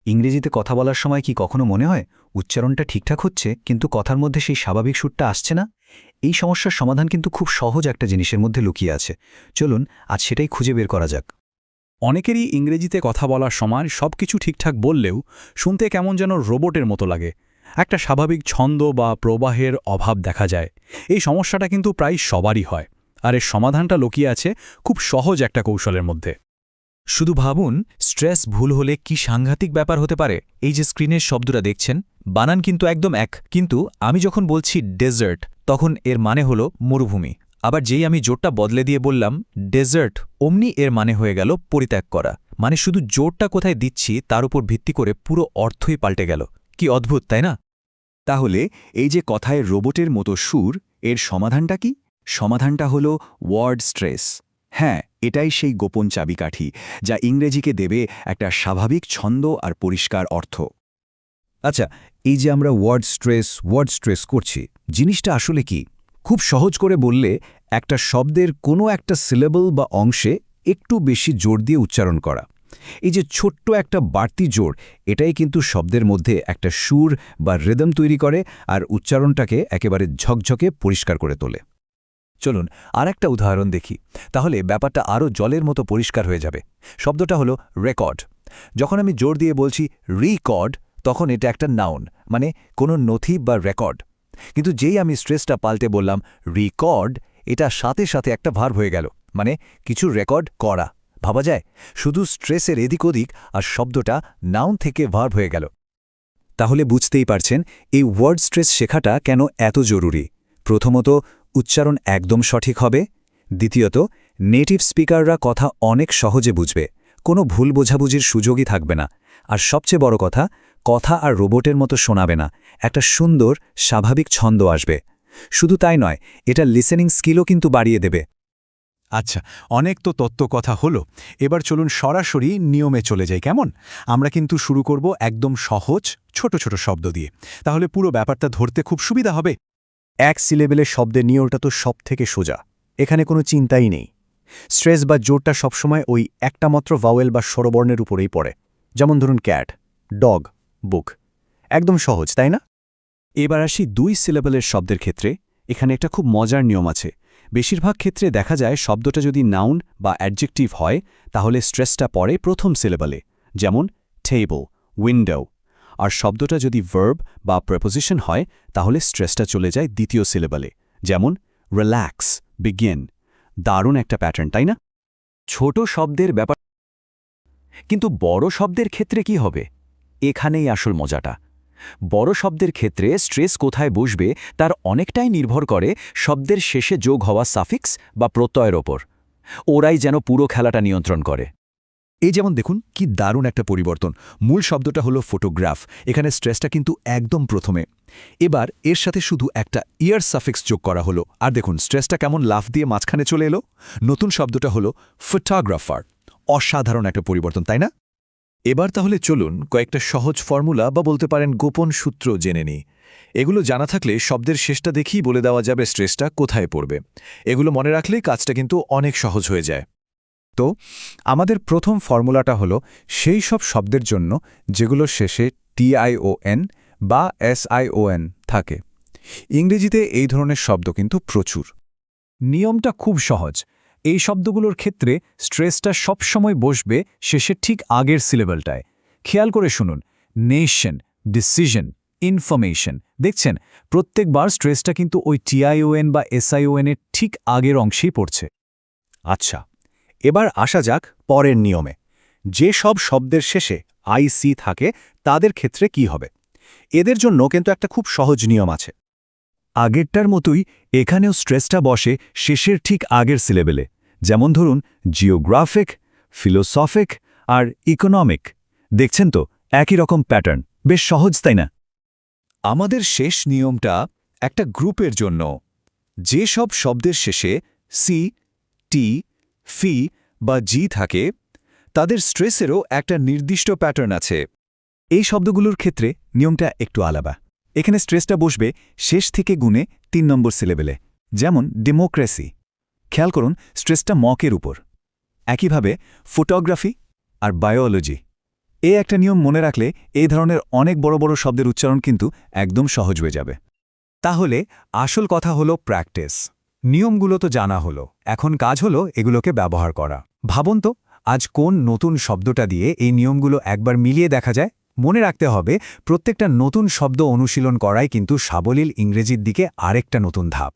ইংরেজিতে কথা বলার সময় কি কখনো মনে হয় উচ্চারণটা ঠিকঠাক হচ্ছে কিন্তু কথার মধ্যে সেই স্বাভাবিক সুরটা আসছে না? এই সমস্যার সমাধান কিন্তু খুব সহজ একটা জিনিসের মধ্যে লুকিয়ে আছে। চলুন আজ সেটাই খুঁজে বের করা যাক। অনেকেরই ইংরেজিতে কথা বলার সময় সবকিছু ঠিকঠাক বললেও শুনতে কেমন যেন রোবটের মতো লাগে। একটা স্বাভাবিক ছন্দ বা প্রবাহের অভাব দেখা যায়। এই সমস্যাটা কিন্তু প্রায় সবারই হয়, আর এর সমাধানটা লুকিয়ে আছে খুব সহজ একটা কৌশলের মধ্যে। শুধু ভাবুন, স্ট্রেস ভুল হলে কি সাংঘাতিক ব্যাপার হতে পারে। এই যে স্ক্রিনের শব্দটা দেখছেন, বানান কিন্তু একদম এক, কিন্তু আমি যখন বলছি ডেজার্ট তখন এর মানে হলো মরুভূমি। আবার যেই আমি জোরটা বদলে দিয়ে বললাম ডেজার্ট, অমনি এর মানে হয়ে গেল পরিত্যাগ করা। মানে শুধু জোরটা কোথায় দিচ্ছি তার উপর ভিত্তি করে পুরো অর্থই পাল্টে গেল। কি অদ্ভুত, তাই না? তাহলে এই যে কথায় রোবটের মতো সুর, এর সমাধানটা কি? সমাধানটা হলো ওয়ার্ড স্ট্রেস। হ্যাঁ, এটাই সেই গোপন চাবিকাঠি যা ইংরেজিকে দেবে একটা স্বাভাবিক ছন্দ আর পরিষ্কার অর্থ। আচ্ছা, এই যে আমরা ওয়ার্ড স্ট্রেস করছি, জিনিসটা আসলে কি? খুব সহজ করে বললে, একটা শব্দের কোনো একটা সিলেবল বা অংশে একটু বেশি জোর দিয়ে উচ্চারণ করা। এই যে ছোট্ট একটা বাড়তি জোর, এটাই কিন্তু শব্দের মধ্যে একটা সুর বা রিদম তৈরি করে আর উচ্চারণটাকে একেবারে ঝকঝকে পরিষ্কার করে তোলে। চলুন আর একটা উদাহরণ দেখি, তাহলে ব্যাপারটা আরও জলের মতো পরিষ্কার হয়ে যাবে। শব্দটা হলো রেকর্ড। যখন আমি জোর দিয়ে বলছি রিকর্ড, তখন এটা একটা নাউন, মানে কোনো নথি বা রেকর্ড। কিন্তু যেই আমি স্ট্রেসটা পাল্টে বললাম রিকর্ড, এটা সাথে সাথে একটা ভার্ব হয়ে গেল, মানে কিছু রেকর্ড করা। ভাবা যায়, শুধু স্ট্রেসের এদিক ওদিক আর শব্দটা নাউন থেকে ভার্ব হয়ে গেল। তাহলে বুঝতেই পারছেন এই ওয়ার্ড স্ট্রেস শেখাটা কেন এত জরুরি। প্রথমত, উচ্চারণ একদম সঠিক হবে। দ্বিতীয়ত, নেটিভ স্পিকাররা কথা অনেক সহজে বুঝবে, কোনো ভুল বোঝাবুঝির সুযোগই থাকবে না। আর সবচেয়ে বড় কথা, কথা আর রোবটের মতো শোনাবে না, একটা সুন্দর স্বাভাবিক ছন্দ আসবে। শুধু তাই নয়, এটা লিসেনিং স্কিলও কিন্তু বাড়িয়ে দেবে। আচ্ছা, অনেক তো তত্ত্ব কথা হলো, এবার চলুন সরাসরি নিয়মে চলে যাই, কেমন? আমরা কিন্তু শুরু করব একদম সহজ ছোট ছোট শব্দ দিয়ে, তাহলে পুরো ব্যাপারটা ধরতে খুব সুবিধা হবে। এক সিলেবেলের শব্দের নিয়মটা তো সব থেকে সোজা, এখানে কোনো চিন্তাই নেই। স্ট্রেস বা জোরটা সবসময় ওই একটা মাত্র ভাওয়েল বা স্বরবর্ণের উপরেই পড়ে। যেমন ধরুন ক্যাট, ডগ, বুক। একদম সহজ, তাই না? এবার আসি দুই সিলেবলের শব্দের ক্ষেত্রে। এখানে একটা খুব মজার নিয়ম আছে। বেশিরভাগ ক্ষেত্রে দেখা যায় শব্দটা যদি নাউন বা অ্যাডজেক্টিভ হয়, তাহলে স্ট্রেসটা পড়ে প্রথম সিলেবলে, যেমন টেবল, উইন্ডো। আর শব্দটা যদি ভার্ব বা প্রেপোজিশন হয়, তাহলে স্ট্রেসটা চলে যায় দ্বিতীয় সিলেবলে, যেমন রিল্যাক্স, বিগিন। দারুণ একটা প্যাটার্ন, তাই না? ছোট শব্দের ব্যাপার, কিন্তু বড় শব্দের ক্ষেত্রে কি হবে? এখানেই আসল মজাটা। বড় শব্দের ক্ষেত্রে স্ট্রেস কোথায় বসবে তার অনেকটাই নির্ভর করে শব্দের শেষে যোগ হওয়া সাফিক্স বা প্রত্যয়ের ওপর। ওরাই যেন পুরো খেলাটা নিয়ন্ত্রণ করে। এই যেমন দেখুন কি দারুণ একটা পরিবর্তন। মূল শব্দটা হলো ফটোগ্রাফ, এখানে স্ট্রেসটা কিন্তু একদম প্রথমে। এবার এর সাথে শুধু একটা ইয়ার সাফিক্স যোগ করা হলো, আর দেখুন স্ট্রেসটা কেমন লাফ দিয়ে মাঝখানে চলে এলো। নতুন শব্দটা হলো ফটোগ্রাফার। অসাধারণ একটা পরিবর্তন, তাই না? এবার তাহলে চলুন কয়েকটা সহজ ফর্মুলা বা বলতে পারেন গোপন সূত্র জেনে নিই। এগুলো জানা থাকলে শব্দের শেষটা দেখেই বলে দেওয়া যাবে স্ট্রেসটা কোথায় পড়বে। এগুলো মনে রাখলে কাজটা কিন্তু অনেক সহজ হয়ে যায়। তো আমাদের প্রথম ফর্মুলাটা হলো সেই সব শব্দের জন্য যেগুলো শেষে টিআইওএন বা এসআইওএন থাকে। ইংরেজিতে এই ধরনের শব্দ কিন্তু প্রচুর। নিয়মটা খুব সহজ। এই শব্দগুলোর ক্ষেত্রে স্ট্রেসটা সবসময় বসবে শেষের ঠিক আগের সিলেবলটায়। খেয়াল করে শুনুন, নেশন, ডিসিশন, ইনফরমেশন। দেখছেন, প্রত্যেকবার স্ট্রেসটা কিন্তু ওই টিআইওএন বা এসআইওএন এর ঠিক আগের অংশেই পড়ছে। আচ্ছা, এবার আসা যাক পরের নিয়মে। যে সব শব্দের শেষে আইসি থাকে তাদের ক্ষেত্রে কি হবে? এদের জন্য কিন্তু একটা খুব সহজ নিয়ম আছে। আগেরটার মতোই এখানেও স্ট্রেসটা বসে শেষের ঠিক আগের সিলেবেলে। যেমন ধরুন জিওগ্রাফিক, ফিলোসফিক আর ইকোনমিক। দেখছেন তো, একই রকম প্যাটার্ন, বেশ সহজ, তাই না? আমাদের শেষ নিয়মটা একটা গ্রুপের জন্য। যে সব শব্দের শেষে সি, টি, ফি বা জি থাকে, তাদের স্ট্রেসেরও একটা নির্দিষ্ট প্যাটার্ন আছে। এই শব্দগুলোর ক্ষেত্রে নিয়মটা একটু আলাদা। এখানে স্ট্রেসটা বসবে শেষ থেকে গুণে 3 নম্বর সিলেবেলে, যেমন ডেমোক্রেসি। খেয়াল করুন স্ট্রেসটা মকের উপর। একইভাবে ফটোগ্রাফি আর বায়োলজি, এই একটা নিয়ম মনে রাখলে এই ধরনের অনেক বড় বড় শব্দের উচ্চারণ কিন্তু একদম সহজ হয়ে যাবে। তাহলে আসল কথা হলো প্র্যাকটিস। নিয়মগুলো তো জানা হলো, এখন কাজ হলো এগুলোকে ব্যবহার করা। ভাবুন তো, আজ কোন নতুন শব্দটা দিয়ে এই নিয়মগুলো একবার মিলিয়ে দেখা যায়। মনে রাখতে হবে, প্রত্যেকটা নতুন শব্দ অনুশীলন করাই কিন্তু সাবলীল ইংরেজির দিকে আরেকটা নতুন ধাপ।